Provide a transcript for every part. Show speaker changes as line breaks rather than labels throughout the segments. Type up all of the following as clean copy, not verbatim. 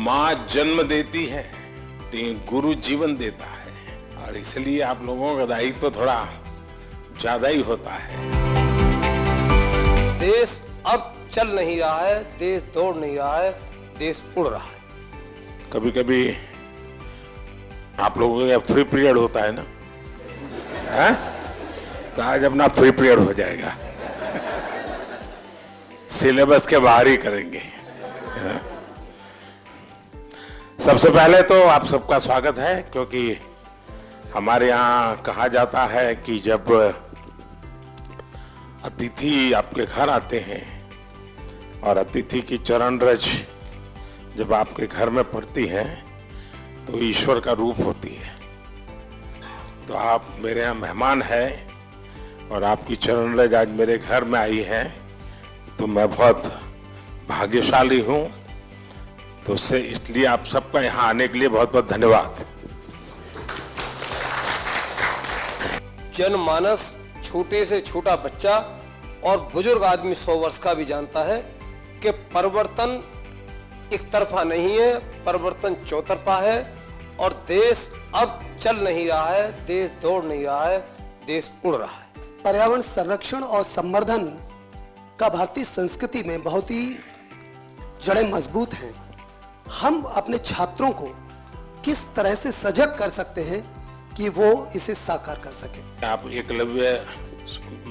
माँ जन्म देती है, गुरु जीवन देता है, और इसलिए आप लोगों का दायित्व तो थोड़ा ज्यादा ही होता है।
देश अब चल नहीं रहा है, देश दौड़ नहीं रहा है, देश उड़ रहा है।
कभी कभी आप लोगों का फ्री पीरियड होता है ना, है? तो आज अपना फ्री पीरियड हो जाएगा, सिलेबस के बाहर ही करेंगे। सबसे पहले तो आप सबका स्वागत है, क्योंकि हमारे यहाँ कहा जाता है कि जब अतिथि आपके घर आते हैं और अतिथि की चरण रज जब आपके घर में पड़ती है तो ईश्वर का रूप होती है। तो आप मेरे यहाँ मेहमान हैं और आपकी चरण रज आज मेरे घर में आई है, तो मैं बहुत भाग्यशाली हूँ। तो उससे इसलिए आप सबका यहाँ आने के लिए बहुत बहुत धन्यवाद।
जनमानस, छोटे से छोटा बच्चा और बुजुर्ग आदमी 100 वर्ष का भी जानता है कि परिवर्तन एक तरफा नहीं है, परिवर्तन चौतरफा है। और देश अब चल नहीं रहा है, देश दौड़ नहीं रहा है, देश उड़ रहा है।
पर्यावरण संरक्षण और संवर्धन का भारतीय संस्कृति में बहुत ही जड़ें मजबूत हैं। हम अपने छात्रों को किस तरह से सजग कर सकते हैं कि वो इसे साकार कर सके?
आप एकलव्य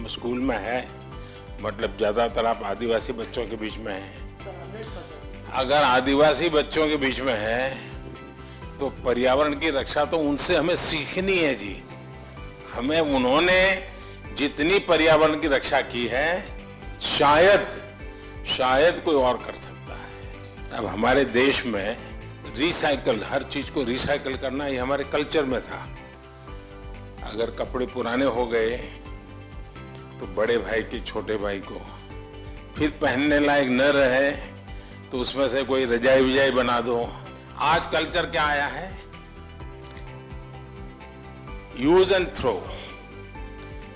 स्कूल में है, मतलब ज्यादातर आप आदिवासी बच्चों के बीच में हैं। अगर आदिवासी बच्चों के बीच में है तो पर्यावरण की रक्षा तो उनसे हमें सीखनी है जी। हमें उन्होंने जितनी पर्यावरण की रक्षा की है शायद कोई और कर सकता है। अब हमारे देश में रिसाइकल, हर चीज को रिसाइकल करना ये हमारे कल्चर में था। अगर कपड़े पुराने हो गए तो बड़े भाई के छोटे भाई को फिर पहनने लायक न रहे तो उसमें से कोई रजाई विजाई बना दो। आज कल्चर क्या आया है? Use and throw.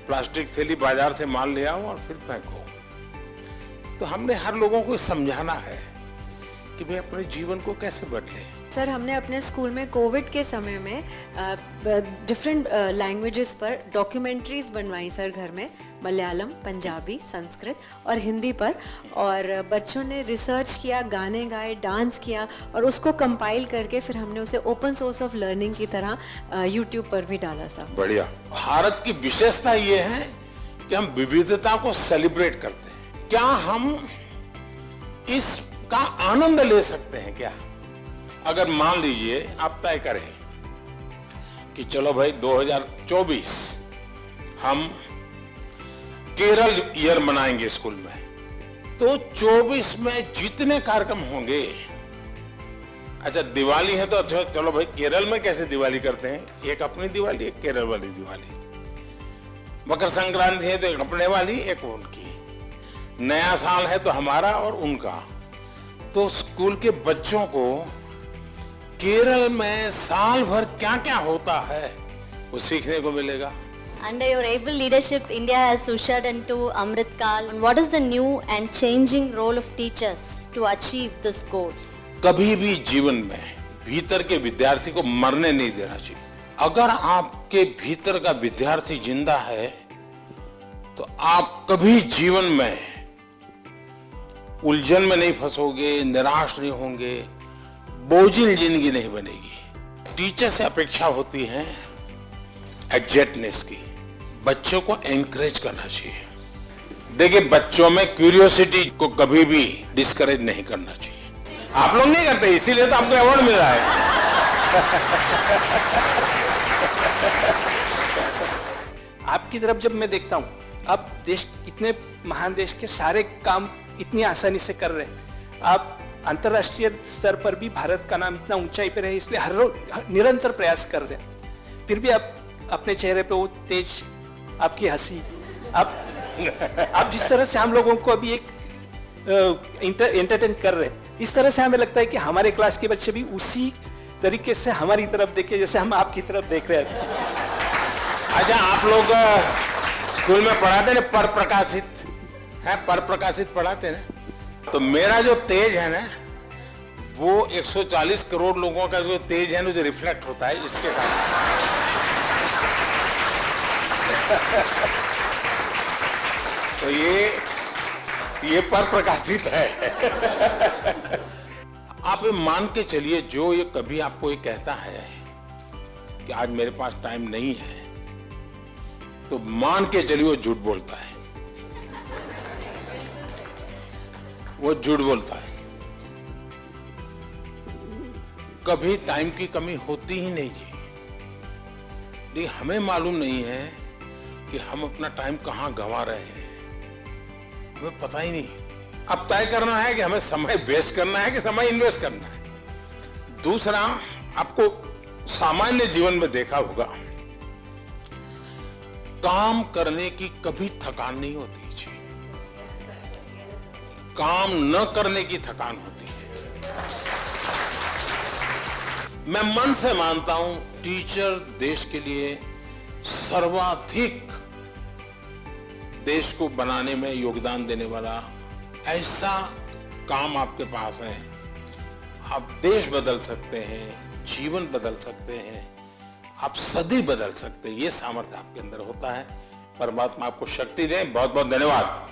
प्लास्टिक थैली बाजार से माल ले आओ और फिर फेंको। तो हमने हर लोगों को समझाना है कि भाई अपने जीवन को कैसे बदले।
सर, हमने अपने स्कूल में कोविड के समय में डिफरेंट लैंग्वेजेस पर डॉक्यूमेंट्रीज बनवाई सर घर में, मलयालम, पंजाबी, संस्कृत और हिंदी पर। और बच्चों ने रिसर्च किया, गाने गाए, डांस किया और उसको कंपाइल करके फिर हमने उसे ओपन सोर्स ऑफ लर्निंग की तरह यूट्यूब पर भी डाला सर।
बढ़िया। भारत की विशेषता ये है कि हम विविधता को सेलिब्रेट करते हैं। क्या हम इसका आनंद ले सकते हैं क्या? अगर मान लीजिए आप तय करें कि चलो भाई 2024 हम केरल ईयर मनाएंगे स्कूल में, तो 24 में जितने कार्यक्रम होंगे, अच्छा दिवाली है तो अच्छा चलो भाई केरल में कैसे दिवाली करते हैं, एक अपनी दिवाली, एक केरल वाली दिवाली। मकर संक्रांति है तो एक अपने वाली, एक उनकी। नया साल है तो हमारा और उनका। तो स्कूल के बच्चों को केरल में साल भर क्या क्या होता है वो सीखने को मिलेगा।
Under your able leadership, India has ushered into Amrit Kal. What is the new and changing role of teachers to achieve this goal?
कभी भी जीवन में भीतर के विद्यार्थी को मरने नहीं देना चाहिए। अगर आपके भीतर का विद्यार्थी जिंदा है तो आप कभी जीवन में उलझन में नहीं फंसोगे, निराश नहीं होंगे, बोझिल जिंदगी नहीं बनेगी। टीचर से अपेक्षा होती है एग्जैक्टनेस की। बच्चों को एनकरेज करना चाहिए। देखिए, बच्चों में क्यूरियोसिटी को कभी भी डिस्करेज नहीं करना चाहिए। आप लोग नहीं करते, इसीलिए तो आपको अवार्ड मिल रहा है।
आपकी तरफ जब मैं देखता हूँ, आप देश, इतने महान देश के सारे काम इतनी आसानी से कर रहे हैं। आप अंतर्राष्ट्रीय स्तर पर भी भारत का नाम इतना ऊंचाई पर है, इसलिए हर रोज निरंतर प्रयास कर रहे हैं। फिर भी आप अपने चेहरे पे वो तेज, आपकी हंसी, आप जिस तरह से हम लोगों को अभी एक एंटरटेन कर रहे हैं, इस तरह से हमें लगता है कि हमारे क्लास के बच्चे भी उसी तरीके से हमारी तरफ देखे जैसे हम आपकी तरफ देख रहे हैं।
अच्छा, आप लोग स्कूल में पढ़ाते ना पर प्रकाशित पढ़ाते ना, तो मेरा जो तेज है ना वो 140 करोड़ लोगों का जो तेज है ना, जो रिफ्लेक्ट होता है, इसके कारण। तो ये पर प्रकाशित है। आप ये मान के चलिए, जो ये कभी आपको ये कहता है कि आज मेरे पास टाइम नहीं है, तो मान के चलिए वो झूठ बोलता है। वो झूठ बोलता है। कभी टाइम की कमी होती ही नहीं जी। लेकिन हमें मालूम नहीं है कि हम अपना टाइम कहां गंवा रहे हैं, हमें पता ही नहीं। अब तय करना है कि हमें समय वेस्ट करना है कि समय इन्वेस्ट करना है। दूसरा, आपको सामान्य जीवन में देखा होगा, काम करने की कभी थकान नहीं होती जी, काम न करने की थकान होती है। मैं मन से मानता हूं, टीचर देश के लिए सर्वाधिक देश को बनाने में योगदान देने वाला ऐसा काम आपके पास है। आप देश बदल सकते हैं, जीवन बदल सकते हैं, आप सदी बदल सकते हैं। ये सामर्थ्य आपके अंदर होता है। परमात्मा आपको शक्ति दे। बहुत बहुत धन्यवाद।